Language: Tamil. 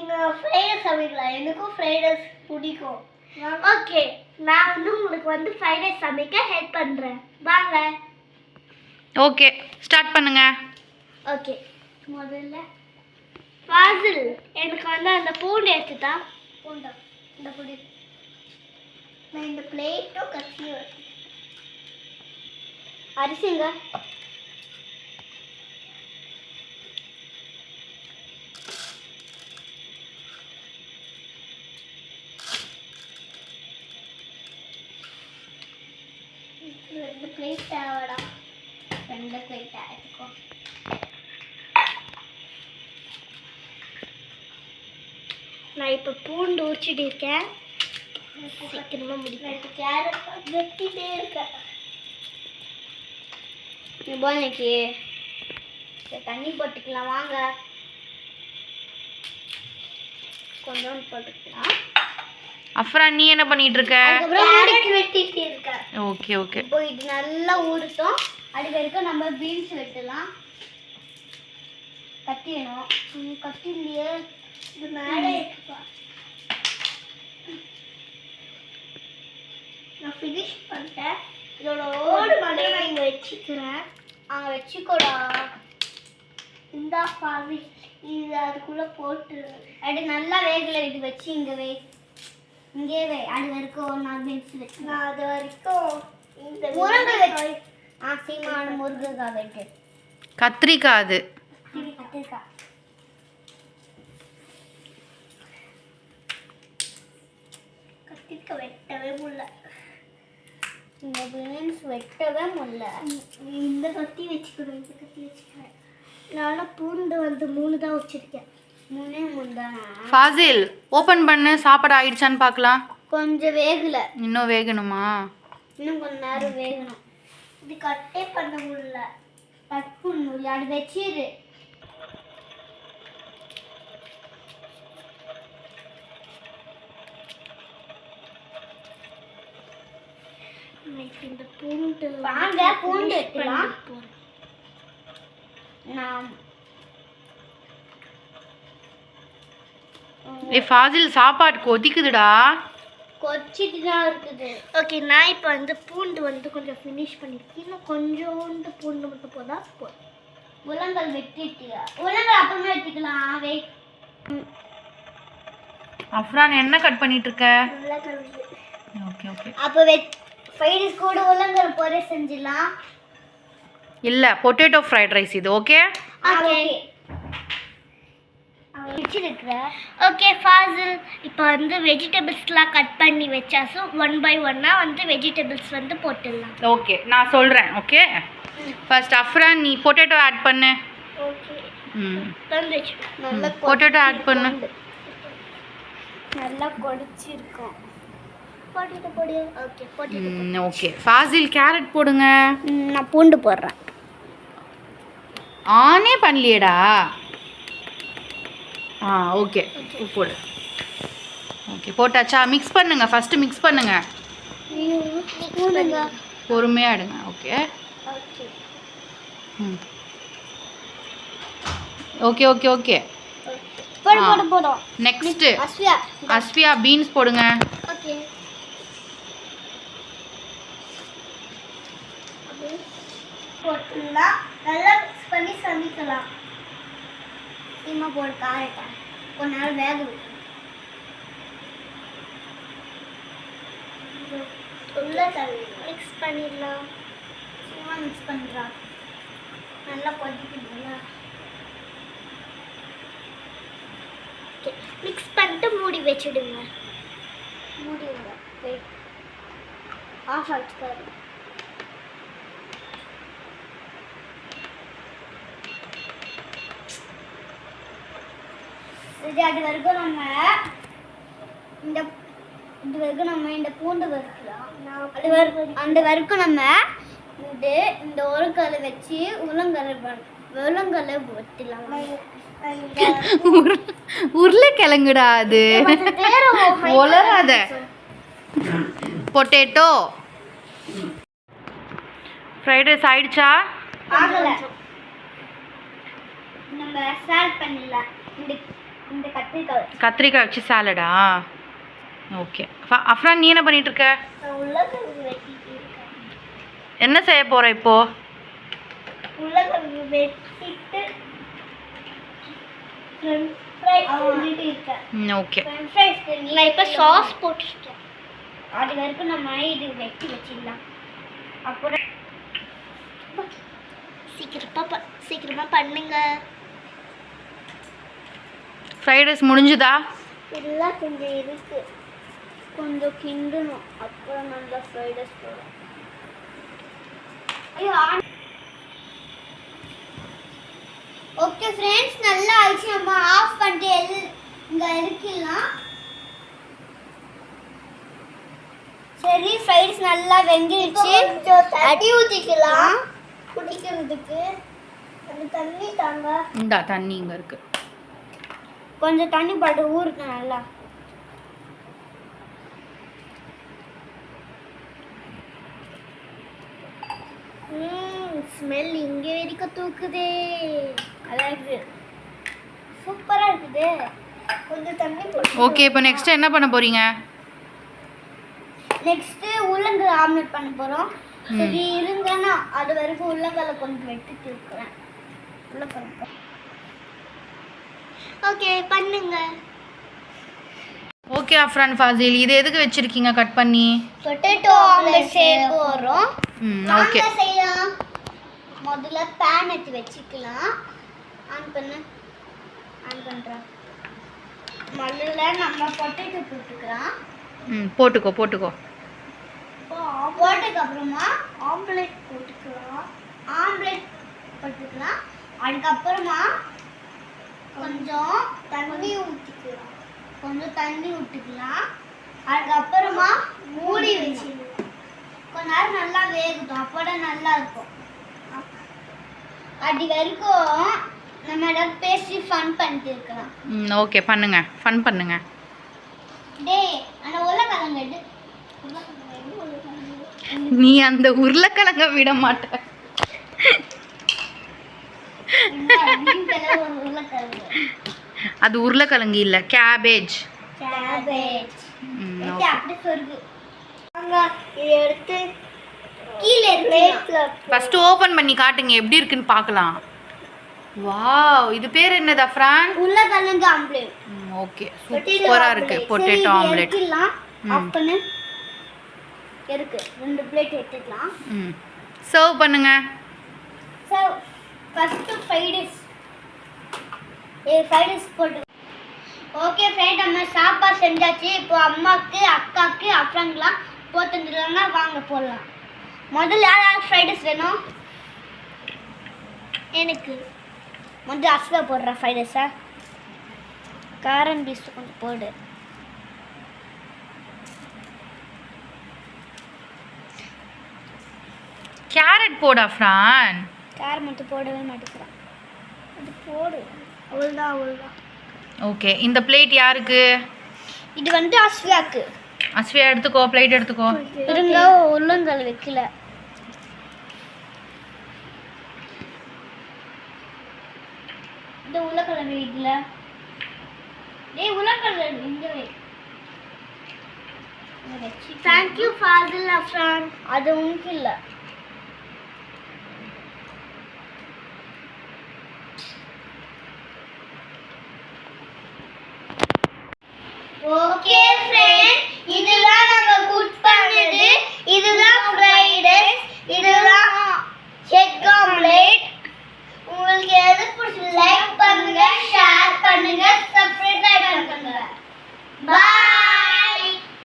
நீங்கள் ஃப்ரைட் ரைஸ் சமைக்கலாம். எனக்கும் ஃப்ரைட் ரைஸ் பிடிக்கும். ஓகே, நான் வந்து உங்களுக்கு வந்து ஃப்ரைட் ரைஸ் சமைக்க ஹெல்ப் பண்ணுறேன். வாங்க. ஓகே, ஸ்டார்ட் பண்ணுங்க. ஓகே, முதல்ல ஃபாசில் எனக்கு வந்து அந்த பூண்டு எடுத்துட்டா. பூண்டா இந்த பூண்டு நான் இந்த பிளேட்டும் கத்தியும் அரிசிங்க. ரெண்டு பிளேட் தேவைடா. ரெண்டு பிளேட் எடுத்துக்கோ. நான் இப்போ பூண்டு உரிச்சிட்டு இருக்கேன். சீக்கிரமாக முடிப்பேன். கேரட் வெட்டிகிட்டே இருக்கேன். இன்னைக்கு தண்ணி போட்டுக்கலாம். வாங்க, கொஞ்சம் போட்டுக்கலாம். அஃப்ரான், நீ என்ன பண்ணிட்டு இருக்க? கேரட் வெட்டிட்டு இருக்கேன். Okay okay. இப்போ இது நல்லா ஊறட்டும். அது வரைக்கும் நம்ம பீன்ஸ் வெட்டலாம். கத்தி வேணும். கத்தி இல்லையே, இது மேலே இருக்குப்பா. நான் ஃபினிஷ் பண்ணிட்டேன். இதோட ஓடு மட்டும் நான் இங்கே வச்சுக்கிறேன். அங்கே வச்சுக்கோடா. இந்த பாவி இது அதுக்குள்ளே போட்டு அது நல்லா வேகலை. இது வச்சு இங்கே இங்கே அது வரைக்கும் நான் பீன்ஸ் வச்சு நான் அது வரைக்கும் இந்த முருங்கை வச்சு சீமான முருங்கைக்காய் வெட்டு. கத்திரிக்காய் அது. கத்திரிக்காய் வெட்டவே முடியல. இந்த பீன்ஸ் வெட்டவே முடியல. இந்த கத்தி வச்சுக்கிறேன். இந்த கத்தி வச்சுக்கிறேன். நானும் பூண்டு வந்து 3 தான் வச்சிருக்கேன். 3 தானே. ஃபாசில், ஓபன் பண்ணு. சாப்பாடு ஆயிடுச்சான்னு பார்க்கலாம். கொஞ்சம் வேகல. இன்னும் வேகணுமா? இன்னும் கொஞ்ச நேரம் வேகணும். இது கட்டே பண்ண முடியல. கட் பண்ண முடியல. அது வச்சிரு. இந்த பூண்டு வாங்க, பூண்டு எடுக்கலாம். நான் ஃபாசில், சாப்பாடு கொதிக்குதுடா. கொச்சிட்டு தான் இருக்குது. ஓகே, நான் இப்போ வந்து பூண்டு வந்து கொஞ்சம் ஃபினிஷ் பண்ணிருக்கேன். இன்னும் கொஞ்சோண்டு பூண்டு மட்டும் போதா போதும். உலங்கல் வெட்டிட்டியா? உலங்கல் அப்புறமே வெட்டிக்கலாம். அஃப்ரான், என்ன கட் பண்ணிட்டு இருக்க? உலங்கல். Okay okay. அப்போ ஃப்ரைட் ரைஸ் கூட உலங்கல் பொரி செஞ்சிடலாம். இல்ல, பொட்டேட்டோ ஃப்ரைட் ரைஸ் இது. Okay okay. ஓகே ஃபாசில், இப்போ வந்து வெஜிடபிள்ஸ்லாம் கட் பண்ணி வச்சாசோ 1 by 1 வந்து வெஜிடபிள்ஸ் வந்து போட்டுடலாம். ஓகே, நான் சொல்கிறேன். ஓகே, ஃபர்ஸ்ட் அஃப்ரான், நீ பொட்டேட்டோ ஆட் பண்ணு. ஓகே. நல்லா பொட்டேட்டோ ஆட் பண்ணு. நல்லா கொடிச்சிருக்கோம். போட்டுட்டு போடு. ஓகே, போட்டுட்டு. ஓகே, ஃபாசில், கேரட் போடுங்க. நான் பூண்டு போடுறேன். ஆனே பண்ணலையேடா. ஓகே, போடு. ஓகே, போட்டாச்சா? மிக்ஸ் பண்ணுங்க. ஃபர்ஸ்ட் மிக்ஸ் பண்ணுங்க. பொறுமையா எடுங்க. Okay okay okay okay. போடும். நெக்ஸ்ட் அஸ்வியா, பீன்ஸ் போடுங்க. ஓகே, போட்டுலாம் நல்லா மிக்ஸ் பண்ணி சமைக்கலாம். சீமா போடு. காரட்டா கொஞ்ச நேரம் வேக விட்டு உள்ள தள்ளி மிக்ஸ் பண்ணிடலாம். சீமா மிக்ஸ் பண்ணுறா. நல்லா கொதிக்குதுங்களா? ஓகே, மிக்ஸ் பண்ணிட்டு மூடி வச்சுடுங்க. மூடி விடுங்க. வெயிட் ஆஃப் ஆகிட்டு. அது வரைக்கும் நம்ம இந்த பூண்டு வறுக்கலாம். அந்த வரைக்கும் நம்ம இந்த உலங்கலை வச்சு உலங்கலை வெட்டலாம். உருளைக்கிழங்குடா அது. உலராத. பொட்டேட்டோ ஃப்ரைட் ரைஸ் ஆயிடுச்சா? ஆகல. நம்ம சால்ட் பண்ணிடலாம். இந்த கத்திரிக்காய் கத்திரிக்காய் வச்சு சாலடா? ஓகே. அஃப்ரான் நீ என்ன பண்ணிட்டு இருக்க? உருளைக்கிழங்கு வெட்டிட்டு இருக்கேன். என்ன செய்ய போற இப்போ? உருளைக்கிழங்கு வெட்டிட்டு ஃப்ரெஞ்ச் ஃப்ரைஸ் பண்ணிட்டு இருக்கேன். ஓகே. ஃப்ரெஞ்ச் ஃப்ரைஸ்க்கு நான் இப்போ சாஸ் போட்டுட்டேன். அது வரைக்கும் நம்ம இது வெட்டி வச்சிடலாம். அப்புறம் சீக்கிரமா பண்ணுங்க. ஃப்ரைட் ரைஸ் முடிஞ்சுதா? எல்லாம் கொஞ்சம் இருக்கு, கொஞ்சம் கிண்டணும். அப்புறம் நல்லா ஃப்ரைட் ரைஸ் போடும். ஓகே ஃப்ரெண்ட்ஸ், நல்லா ஆயிடுச்சு. நம்ம ஆஃப் பண்ணிட்டு இங்கே இருக்கலாம். சரி, ஃப்ரைட் ரைஸ் நல்லா வெந்துருச்சு. தண்ணி ஊற்றிக்கலாம் குடிக்கிறதுக்கு. அந்த தண்ணி தாங்க. இந்தா தண்ணி இங்கே இருக்கு. கொஞ்சம் தண்ணி போட்டு ஊறுங்க நல்லா. ஸ்மெல் இங்கே வரைக்கும் தூக்குதே. அழகு, சூப்பராக இருக்குது. கொஞ்சம் தண்ணி போட்டு. ஓகே, இப்போ நெக்ஸ்ட் என்ன பண்ண போறீங்க? நெக்ஸ்ட் உருளைக்கிழங்கு ஆம்லெட் பண்ண போகிறோம். சரி இருங்கன்னா அது வரைக்கும் உருளைக்கிழங்கு கொஞ்சம் வெட்டிட்டு இருக்கிறேன். உருளைக்கிழங்கு ஓகே பண்ணுங்க. ஓகே அஃப்ரான் ஃபாசில், இது எதுக்கு வச்சிருக்கீங்க கட் பண்ணி? பொட்டேட்டோ ஆம்லெட் செய்ய போகிறோம். ஓகே செய்யலாம். முதல்ல பேன் எடுத்து வச்சுக்கலாம். ஆன் பண்ணுறேன். முதல்ல நம்ம பொட்டேட்டோ போட்டுக்கலாம். போட்டுக்கோ. போட்டதுக்கு அப்புறமா ஆம்லெட் போட்டுக்கலாம். அதுக்கப்புறமா கொஞ்சம் தண்ணி ஊற்றிக்கலாம். அதுக்கப்புறமா மூடி வச்சிடலாம். கொஞ்ச நேரம் நல்லா வேகட்டும், அப்போதான் நல்லா இருக்கும். அது வரைக்கும் நம்ம ஏதாவது பேசி ஃபன் பண்ணிட்டு இருக்கலாம். ஓகே, ஃபன் பண்ணுங்க. அந்த உருளைக்கிழங்கு நீ அந்த உருளைக்கிழங்க விட மாட்ட. அது உருளைக்கிழங்கு இல்ல, கேபேஜ். எடுத்து கீழே ஃபர்ஸ்ட் ஓபன் பண்ணி காட்டுங்க, எப்படி இருக்குன்னு பார்க்கலாம். வாவ், இது பேர் என்னது அஃப்ரான்? உருளைக்கிழங்கு ஆம்லெட். ஓகே, சூப்பரா இருக்கு. Potato omelette. அப்பனே இருக்கு. 2 பிளேட் எடுத்துக்கலாம். சர்வ் பண்ணுங்க. ஃபர்ஸ்ட் ஃப்ரைட் ரைஸ் போட்டு. ஓகே ஃப்ரெண்ட், நம்ம சாப்பாடு செஞ்சாச்சு. இப்போ அம்மாக்கு, அக்காக்கு, அஃப்ரான்லாம் போட்டுருந்தாங்கன்னா வாங்க போடலாம். முதல்ல யார் ஃப்ரைட் ரைஸ் வேணும்? எனக்கு முதல்ல அஸ்வா போடுறேன் ஃப்ரைட் ரைஸா. காரம் பீஸ் கொஞ்சம் போடு. கேரட் போடு அஃப்ரான். கேரட் மட்டும் போடவே மாட்டேங்கிறான். அது போடு. அவ்வளோதான். ஓகே, இந்த பிளேட் யாருக்கு? இது வந்து அஸ்வியாக்கு. அஸ்வியா எடுத்துக்கோ, பிளேட் எடுத்துக்கோ. இருங்க, உள்ளங்கல் வைக்கல. இந்த உருளைக்கிழங்கு வைக்கல. உருளைக்கிழங்கு இங்க வை. Thank you Fazil Afran. அது உனக்கு இல்ல. ஓகே